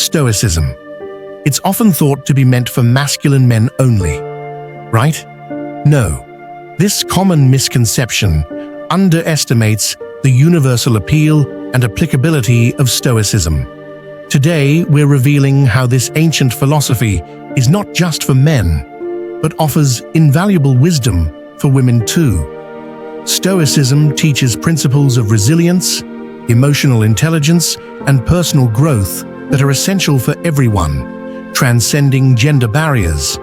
Stoicism. It's often thought to be meant for masculine men only, right? No. This common misconception underestimates the universal appeal and applicability of Stoicism. Today, we're revealing how this ancient philosophy is not just for men, but offers invaluable wisdom for women too. Stoicism teaches principles of resilience, emotional intelligence, and personal growth that are essential for everyone, transcending gender barriers.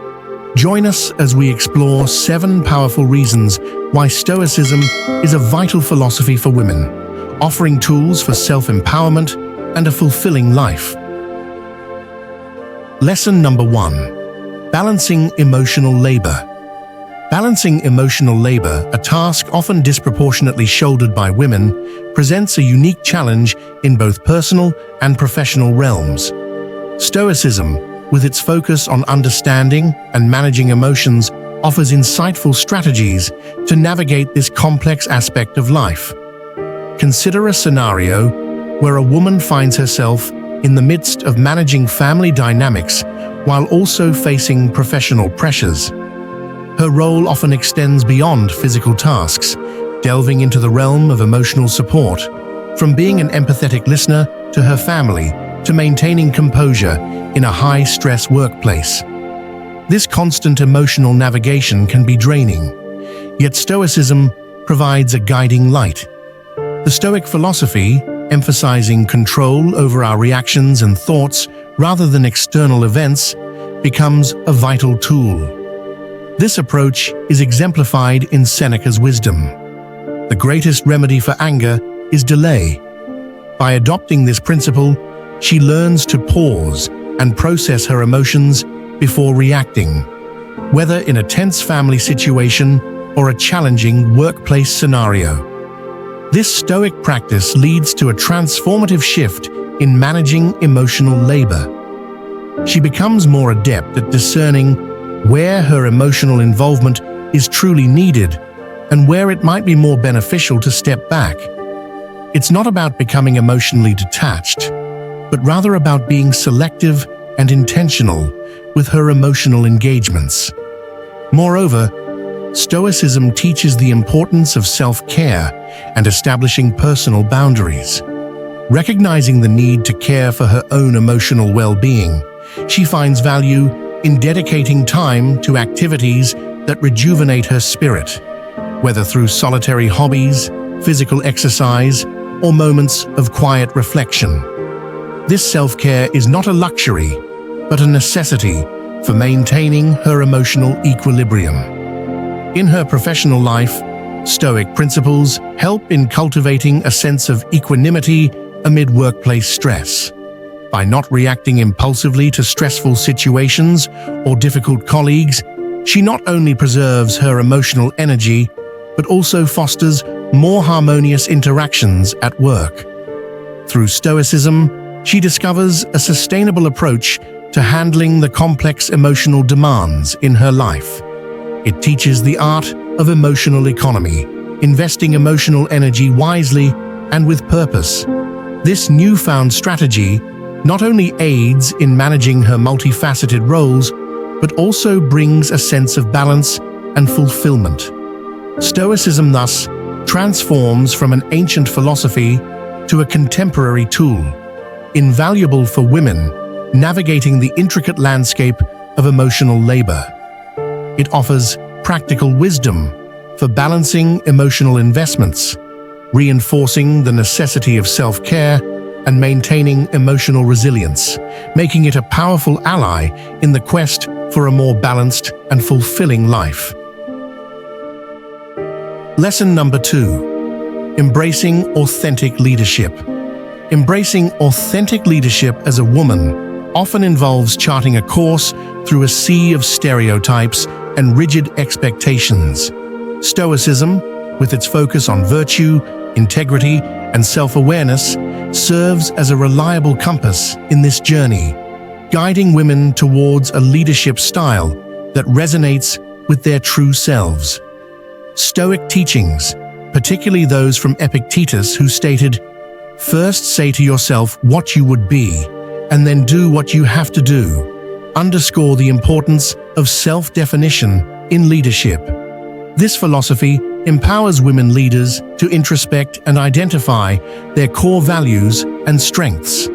Join us as we explore 7 powerful reasons why Stoicism is a vital philosophy for women, offering tools for self-empowerment and a fulfilling life. Lesson number 1. Balancing emotional labor. Balancing emotional labor, a task often disproportionately shouldered by women, presents a unique challenge in both personal and professional realms. Stoicism, with its focus on understanding and managing emotions, offers insightful strategies to navigate this complex aspect of life. Consider a scenario where a woman finds herself in the midst of managing family dynamics while also facing professional pressures. Her role often extends beyond physical tasks, delving into the realm of emotional support, from being an empathetic listener to her family to maintaining composure in a high-stress workplace. This constant emotional navigation can be draining, yet Stoicism provides a guiding light. The Stoic philosophy, emphasizing control over our reactions and thoughts rather than external events, becomes a vital tool. This approach is exemplified in Seneca's wisdom. The greatest remedy for anger is delay. By adopting this principle, she learns to pause and process her emotions before reacting, whether in a tense family situation or a challenging workplace scenario. This Stoic practice leads to a transformative shift in managing emotional labor. She becomes more adept at discerning where her emotional involvement is truly needed and where it might be more beneficial to step back. It's not about becoming emotionally detached, but rather about being selective and intentional with her emotional engagements. Moreover, Stoicism teaches the importance of self-care and establishing personal boundaries. Recognizing the need to care for her own emotional well-being, she finds value in dedicating time to activities that rejuvenate her spirit, whether through solitary hobbies, physical exercise, or moments of quiet reflection. This self-care is not a luxury, but a necessity for maintaining her emotional equilibrium. In her professional life, Stoic principles help in cultivating a sense of equanimity amid workplace stress. By not reacting impulsively to stressful situations or difficult colleagues, she not only preserves her emotional energy, but also fosters more harmonious interactions at work. Through Stoicism, she discovers a sustainable approach to handling the complex emotional demands in her life. It teaches the art of emotional economy, investing emotional energy wisely and with purpose. This newfound strategy not only aids in managing her multifaceted roles, but also brings a sense of balance and fulfillment. Stoicism thus transforms from an ancient philosophy to a contemporary tool, invaluable for women navigating the intricate landscape of emotional labor. It offers practical wisdom for balancing emotional investments, reinforcing the necessity of self-care and maintaining emotional resilience, making it a powerful ally in the quest for a more balanced and fulfilling life. Lesson number 2. Embracing authentic leadership. Embracing authentic leadership as a woman often involves charting a course through a sea of stereotypes and rigid expectations. Stoicism, with its focus on virtue, integrity, and self-awareness, serves as a reliable compass in this journey, guiding women towards a leadership style that resonates with their true selves. Stoic teachings, particularly those from Epictetus, who stated, "First say to yourself what you would be, and then do what you have to do, underscore the importance of self-definition in leadership. This philosophy empowers women leaders to introspect and identify their core values and strengths.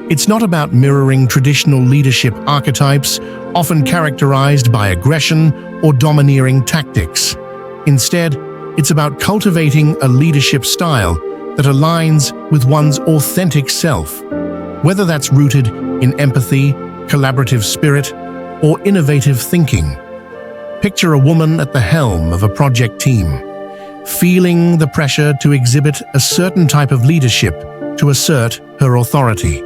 It's not about mirroring traditional leadership archetypes, often characterized by aggression or domineering tactics. Instead, it's about cultivating a leadership style that aligns with one's authentic self, whether that's rooted in empathy, collaborative spirit, or innovative thinking. Picture a woman at the helm of a project team, feeling the pressure to exhibit a certain type of leadership to assert her authority.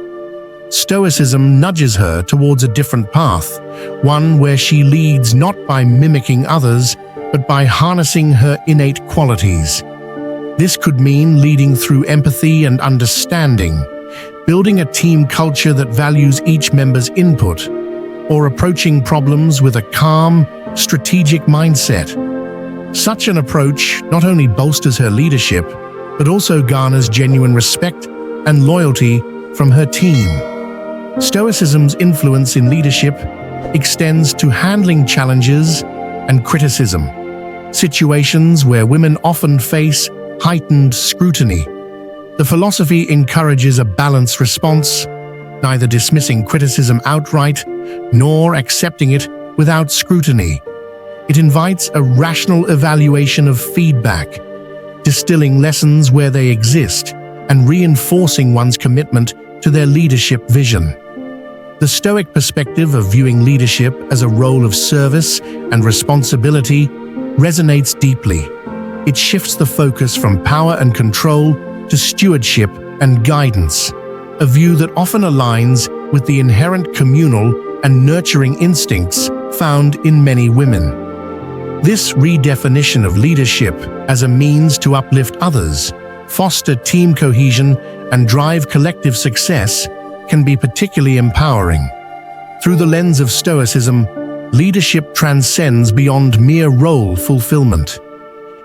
Stoicism nudges her towards a different path, one where she leads not by mimicking others, but by harnessing her innate qualities. This could mean leading through empathy and understanding, building a team culture that values each member's input, or approaching problems with a calm, strategic mindset. Such an approach not only bolsters her leadership, but also garners genuine respect and loyalty from her team. Stoicism's influence in leadership extends to handling challenges and criticism, situations where women often face heightened scrutiny. The philosophy encourages a balanced response, neither dismissing criticism outright nor accepting it without scrutiny. It invites a rational evaluation of feedback, distilling lessons where they exist and reinforcing one's commitment to their leadership vision. The Stoic perspective of viewing leadership as a role of service and responsibility resonates deeply. It shifts the focus from power and control to stewardship and guidance, a view that often aligns with the inherent communal and nurturing instincts found in many women. This redefinition of leadership as a means to uplift others, foster team cohesion, and drive collective success can be particularly empowering. Through the lens of Stoicism, leadership transcends beyond mere role fulfillment.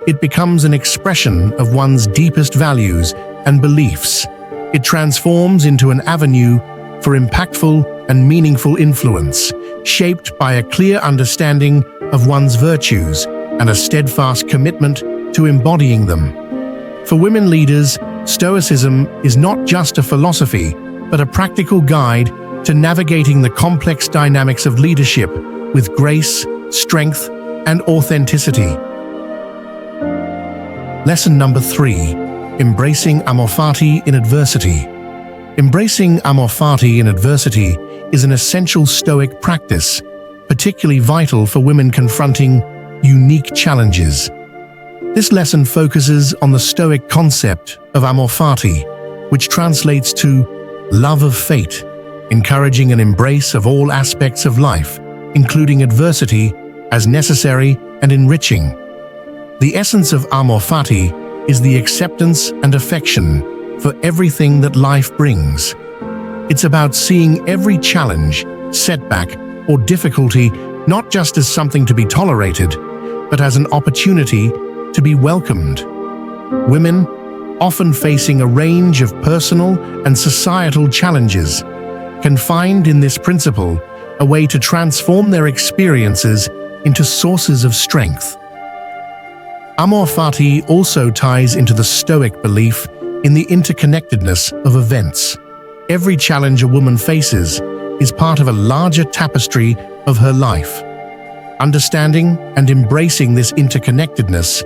It becomes an expression of one's deepest values and beliefs. It transforms into an avenue for impactful and meaningful influence, shaped by a clear understanding of one's virtues and a steadfast commitment to embodying them. For women leaders, Stoicism is not just a philosophy, but a practical guide to navigating the complex dynamics of leadership with grace, strength, and authenticity. Lesson number 3: Embracing amorfati in adversity. Embracing amorfati in adversity is an essential Stoic practice, particularly vital for women confronting unique challenges. This lesson focuses on the Stoic concept of amorfati, which translates to love of fate, encouraging an embrace of all aspects of life, including adversity, as necessary and enriching. The essence of amorfati is the acceptance and affection for everything that life brings. It's about seeing every challenge, setback, or difficulty not just as something to be tolerated, but as an opportunity to be welcomed. Women, often facing a range of personal and societal challenges, can find in this principle a way to transform their experiences into sources of strength. Amorfati also ties into the Stoic belief in the interconnectedness of events. Every challenge a woman faces is part of a larger tapestry of her life. Understanding and embracing this interconnectedness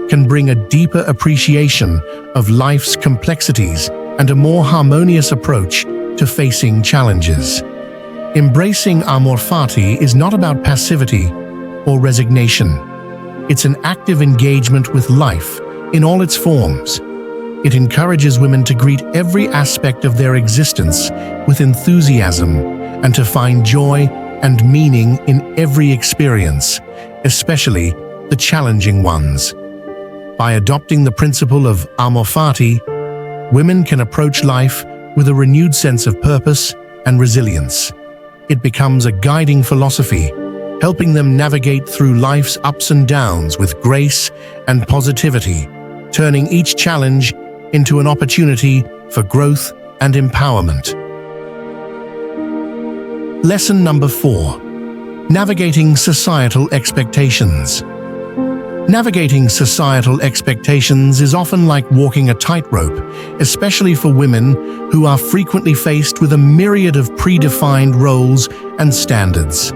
can bring a deeper appreciation of life's complexities and a more harmonious approach to facing challenges. Embracing amorfati is not about passivity or resignation. It's an active engagement with life in all its forms. It encourages women to greet every aspect of their existence with enthusiasm and to find joy and meaning in every experience, especially the challenging ones. By adopting the principle of amorfati, women can approach life with a renewed sense of purpose and resilience. It becomes a guiding philosophy, helping them navigate through life's ups and downs with grace and positivity, turning each challenge into an opportunity for growth and empowerment. Lesson number 4. Navigating societal expectations. Navigating societal expectations is often like walking a tightrope, especially for women who are frequently faced with a myriad of predefined roles and standards.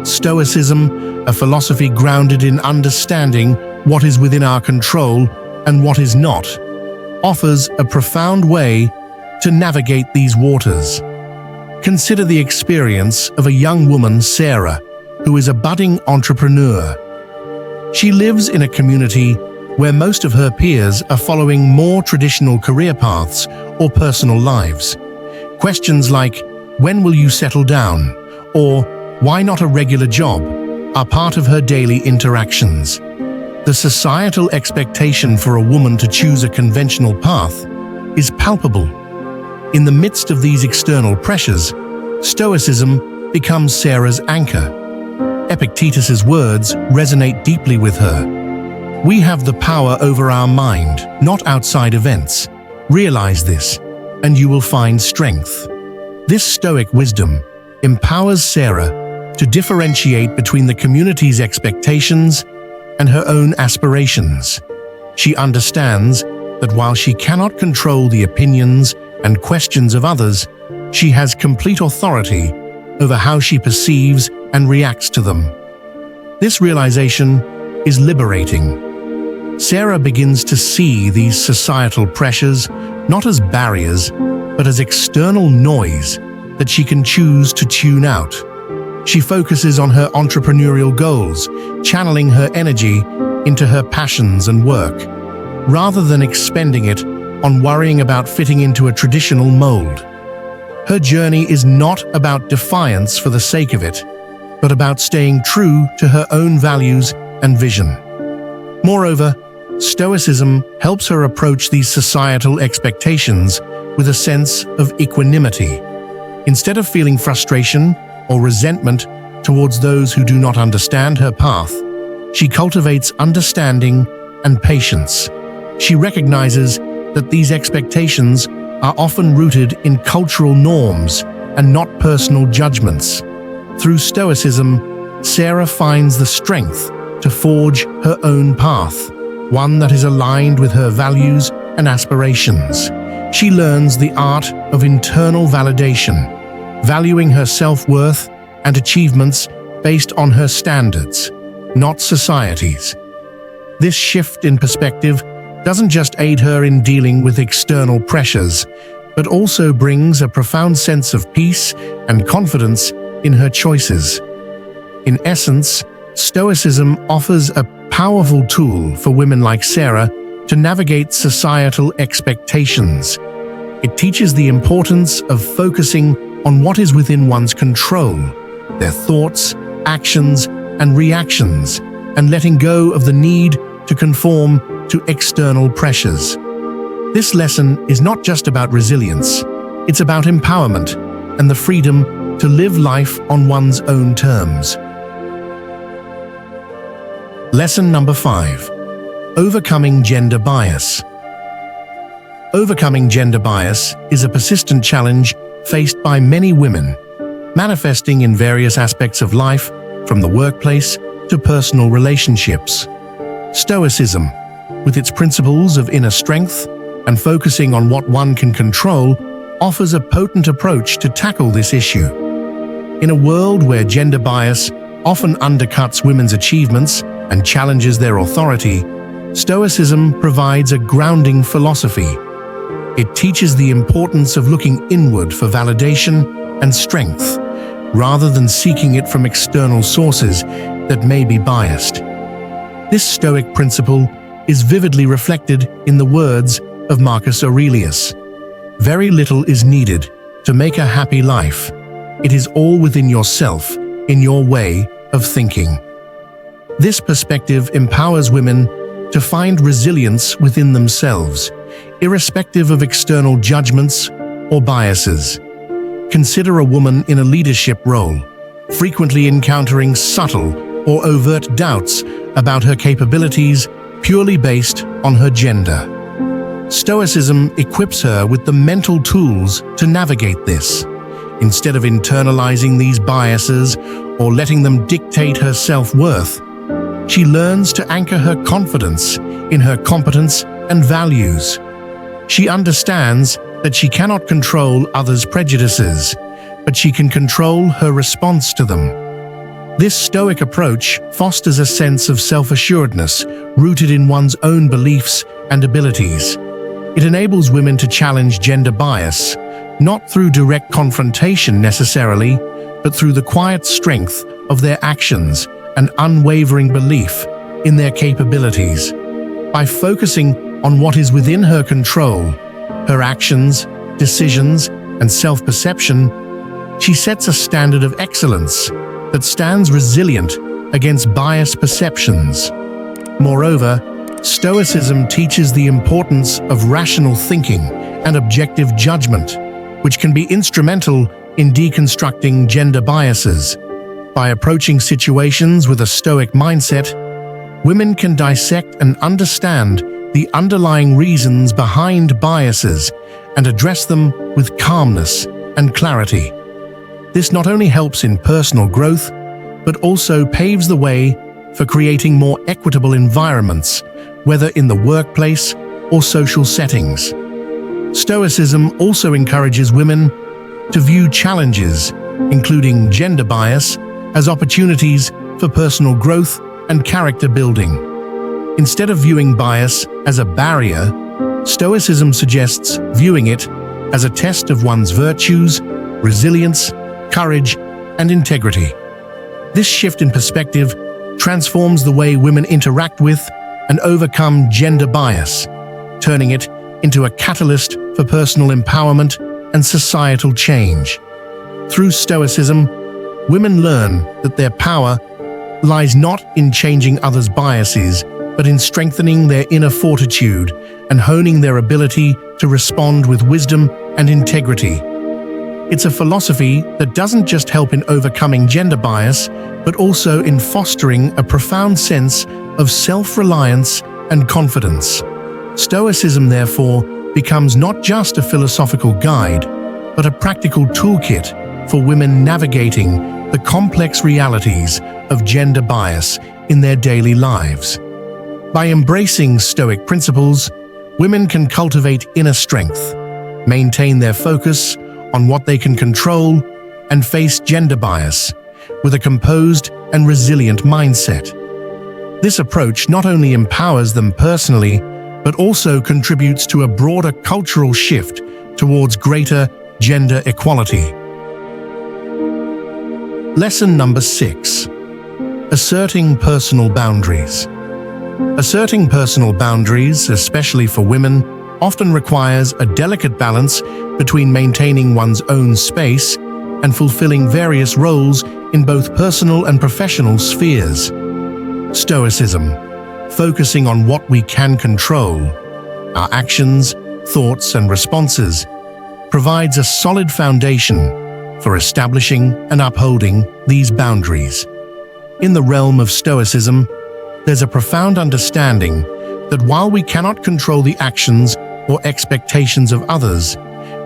Stoicism, a philosophy grounded in understanding what is within our control and what is not, offers a profound way to navigate these waters. Consider the experience of a young woman, Sarah, who is a budding entrepreneur. She lives in a community where most of her peers are following more traditional career paths or personal lives. Questions like, "When will you settle down?" or "Why not a regular job?" are part of her daily interactions. The societal expectation for a woman to choose a conventional path is palpable. In the midst of these external pressures, Stoicism becomes Sarah's anchor. Epictetus's words resonate deeply with her. "We have the power over our mind, not outside events. Realize this, and you will find strength." This Stoic wisdom empowers Sarah to differentiate between the community's expectations and her own aspirations. She understands that while she cannot control the opinions and questions of others, she has complete authority over how she perceives and reacts to them. This realization is liberating. Sarah begins to see these societal pressures not as barriers, but as external noise that she can choose to tune out. She focuses on her entrepreneurial goals, channeling her energy into her passions and work, rather than expending it on worrying about fitting into a traditional mold. Her journey is not about defiance for the sake of it, but about staying true to her own values and vision. Moreover, Stoicism helps her approach these societal expectations with a sense of equanimity. Instead of feeling frustration or resentment towards those who do not understand her path, she cultivates understanding and patience. She recognizes that these expectations are often rooted in cultural norms and not personal judgments. Through Stoicism, Sarah finds the strength to forge her own path, one that is aligned with her values and aspirations. She learns the art of internal validation, valuing her self-worth and achievements based on her standards, not society's. This shift in perspective doesn't just aid her in dealing with external pressures, but also brings a profound sense of peace and confidence in her choices. In essence, Stoicism offers a powerful tool for women like Sarah to navigate societal expectations. It teaches the importance of focusing on what is within one's control, their thoughts, actions, and reactions, and letting go of the need to conform to external pressures. This lesson is not just about resilience, it's about empowerment and the freedom to live life on one's own terms. Lesson number 5. Overcoming gender bias. Overcoming gender bias is a persistent challenge faced by many women, manifesting in various aspects of life, from the workplace to personal relationships. Stoicism, with its principles of inner strength and focusing on what one can control, offers a potent approach to tackle this issue. In a world where gender bias often undercuts women's achievements and challenges their authority, Stoicism provides a grounding philosophy. It teaches the importance of looking inward for validation and strength, rather than seeking it from external sources that may be biased. This Stoic principle is vividly reflected in the words of Marcus Aurelius. "Very little is needed to make a happy life. It is all within yourself, in your way of thinking." This perspective empowers women to find resilience within themselves, irrespective of external judgments or biases. Consider a woman in a leadership role, frequently encountering subtle or overt doubts about her capabilities purely based on her gender. Stoicism equips her with the mental tools to navigate this. Instead of internalizing these biases or letting them dictate her self-worth, she learns to anchor her confidence in her competence and values. She understands that she cannot control others' prejudices, but she can control her response to them. This Stoic approach fosters a sense of self-assuredness rooted in one's own beliefs and abilities. It enables women to challenge gender bias, not through direct confrontation necessarily, but through the quiet strength of their actions and unwavering belief in their capabilities. By focusing on what is within her control, her actions, decisions, and self-perception, she sets a standard of excellence that stands resilient against biased perceptions. Moreover, Stoicism teaches the importance of rational thinking and objective judgment, which can be instrumental in deconstructing gender biases. By approaching situations with a Stoic mindset, women can dissect and understand the underlying reasons behind biases and address them with calmness and clarity. This not only helps in personal growth, but also paves the way for creating more equitable environments, whether in the workplace or social settings. Stoicism also encourages women to view challenges, including gender bias, as opportunities for personal growth and character building. Instead of viewing bias as a barrier, Stoicism suggests viewing it as a test of one's virtues, resilience, courage, and integrity. This shift in perspective transforms the way women interact with and overcome gender bias, turning it into a catalyst for personal empowerment and societal change. Through Stoicism, women learn that their power lies not in changing others' biases, but in strengthening their inner fortitude and honing their ability to respond with wisdom and integrity. It's a philosophy that doesn't just help in overcoming gender bias, but also in fostering a profound sense of self-reliance and confidence. Stoicism, therefore, becomes not just a philosophical guide, but a practical toolkit for women navigating the complex realities of gender bias in their daily lives. By embracing Stoic principles, women can cultivate inner strength, maintain their focus on what they can control, and face gender bias with a composed and resilient mindset. This approach not only empowers them personally, but also contributes to a broader cultural shift towards greater gender equality. Lesson number 6. Asserting personal boundaries. Asserting personal boundaries, especially for women, often requires a delicate balance between maintaining one's own space and fulfilling various roles in both personal and professional spheres. Stoicism, focusing on what we can control, our actions, thoughts, and responses, provides a solid foundation for establishing and upholding these boundaries. In the realm of Stoicism, there's a profound understanding that while we cannot control the actions or expectations of others,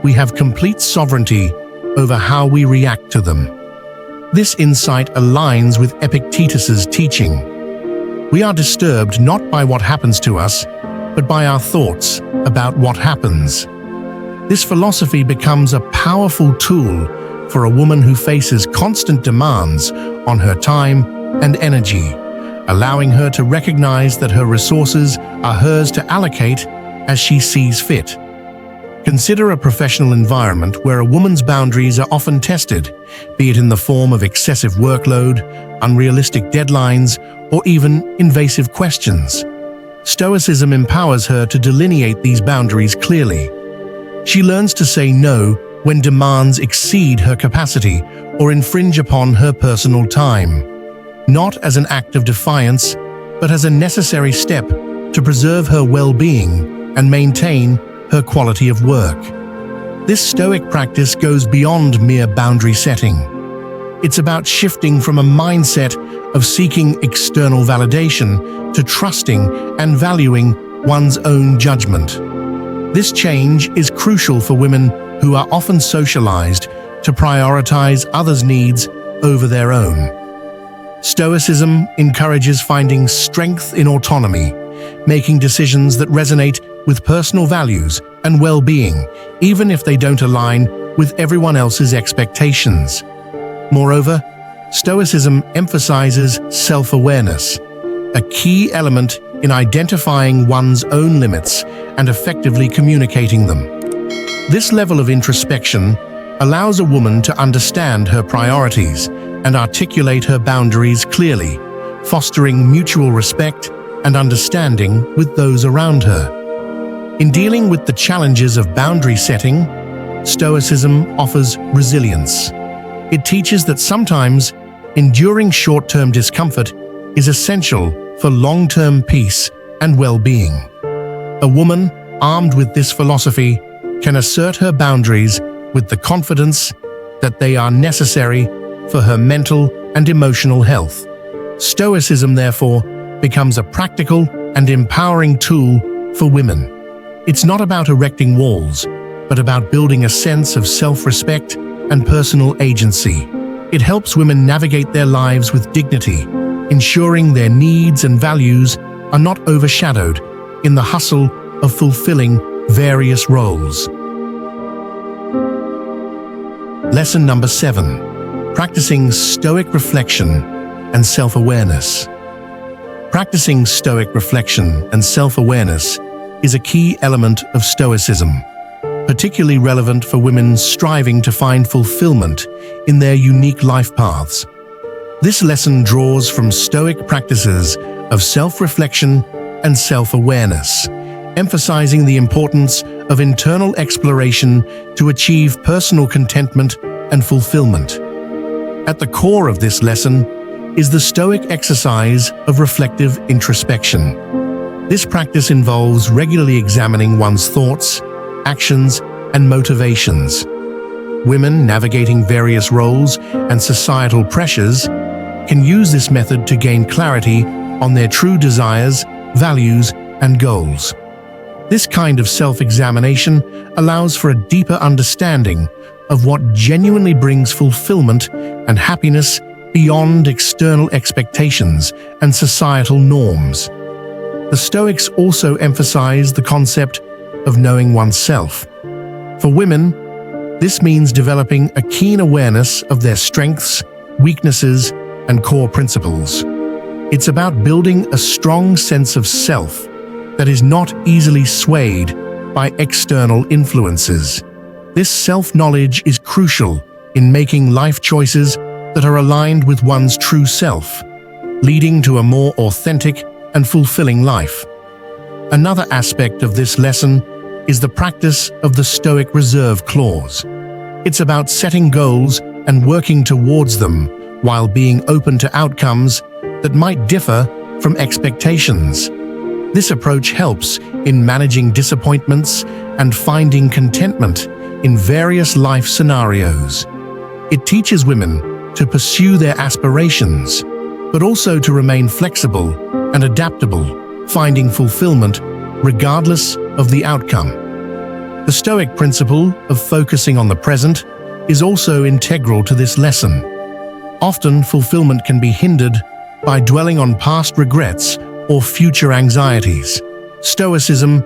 we have complete sovereignty over how we react to them. This insight aligns with Epictetus's teaching. We are disturbed not by what happens to us, but by our thoughts about what happens. This philosophy becomes a powerful tool for a woman who faces constant demands on her time and energy, allowing her to recognize that her resources are hers to allocate as she sees fit. Consider a professional environment where a woman's boundaries are often tested, be it in the form of excessive workload, unrealistic deadlines, or even invasive questions. Stoicism empowers her to delineate these boundaries clearly. She learns to say no when demands exceed her capacity or infringe upon her personal time, not as an act of defiance, but as a necessary step to preserve her well-being and maintain her quality of work. This Stoic practice goes beyond mere boundary setting. It's about shifting from a mindset of seeking external validation to trusting and valuing one's own judgment. This change is crucial for women who are often socialized to prioritize others' needs over their own. Stoicism encourages finding strength in autonomy, making decisions that resonate with personal values and well-being, even if they don't align with everyone else's expectations. Moreover, Stoicism emphasizes self-awareness, a key element in identifying one's own limits and effectively communicating them. This level of introspection allows a woman to understand her priorities and articulate her boundaries clearly, fostering mutual respect and understanding with those around her. In dealing with the challenges of boundary setting, Stoicism offers resilience. It teaches that sometimes enduring short-term discomfort is essential for long-term peace and well-being. A woman armed with this philosophy can assert her boundaries with the confidence that they are necessary for her mental and emotional health. Stoicism, therefore, becomes a practical and empowering tool for women. It's not about erecting walls, but about building a sense of self-respect and personal agency. It helps women navigate their lives with dignity, ensuring their needs and values are not overshadowed in the hustle of fulfilling various roles. Lesson number 7. Practicing Stoic reflection and self-awareness. Practicing Stoic reflection and self-awareness is a key element of Stoicism, particularly relevant for women striving to find fulfillment in their unique life paths. This lesson draws from Stoic practices of self-reflection and self-awareness, emphasizing the importance of internal exploration to achieve personal contentment and fulfillment. At the core of this lesson is the Stoic exercise of reflective introspection. This practice involves regularly examining one's thoughts, actions, and motivations. Women navigating various roles and societal pressures can use this method to gain clarity on their true desires, values, and goals. This kind of self-examination allows for a deeper understanding of what genuinely brings fulfillment and happiness beyond external expectations and societal norms. The Stoics also emphasize the concept of knowing oneself. For women, this means developing a keen awareness of their strengths, weaknesses, and core principles. It's about building a strong sense of self that is not easily swayed by external influences. This self-knowledge is crucial in making life choices that are aligned with one's true self, leading to a more authentic and fulfilling life. Another aspect of this lesson is the practice of the Stoic reserve clause. It's about setting goals and working towards them while being open to outcomes that might differ from expectations. This approach helps in managing disappointments and finding contentment in various life scenarios. It teaches women to pursue their aspirations, but also to remain flexible and adaptable, finding fulfillment regardless of the outcome. The Stoic principle of focusing on the present is also integral to this lesson. Often, fulfillment can be hindered by dwelling on past regrets or future anxieties. Stoicism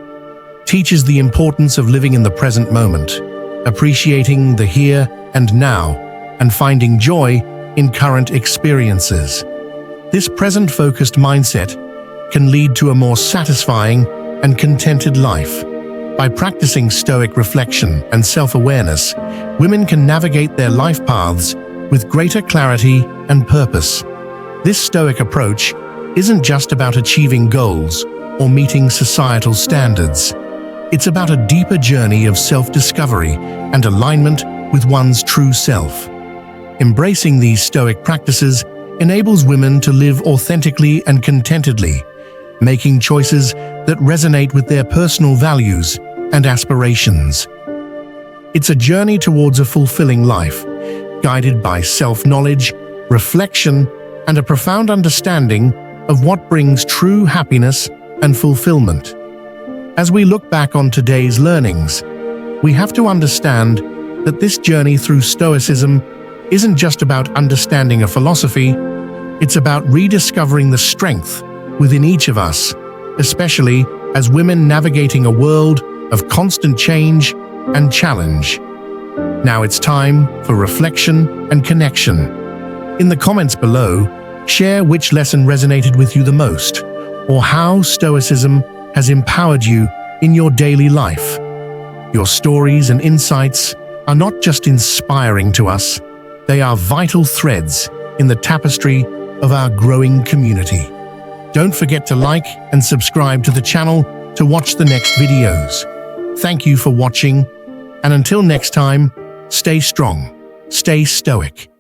teaches the importance of living in the present moment, appreciating the here and now, and finding joy in current experiences. This present-focused mindset can lead to a more satisfying and contented life. By practicing Stoic reflection and self-awareness, women can navigate their life paths with greater clarity and purpose. This Stoic approach isn't just about achieving goals or meeting societal standards. It's about a deeper journey of self-discovery and alignment with one's true self. Embracing these Stoic practices enables women to live authentically and contentedly, making choices that resonate with their personal values and aspirations. It's a journey towards a fulfilling life, guided by self-knowledge, reflection, and a profound understanding of what brings true happiness and fulfillment. As we look back on today's learnings, we have to understand that this journey through Stoicism isn't just about understanding a philosophy, it's about rediscovering the strength within each of us, especially as women navigating a world of constant change and challenge. Now it's time for reflection and connection. In the comments below, share which lesson resonated with you the most, or how Stoicism has empowered you in your daily life. Your stories and insights are not just inspiring to us, they are vital threads in the tapestry of our growing community. Don't forget to like and subscribe to the channel to watch the next videos. Thank you for watching, and until next time, stay strong, stay stoic.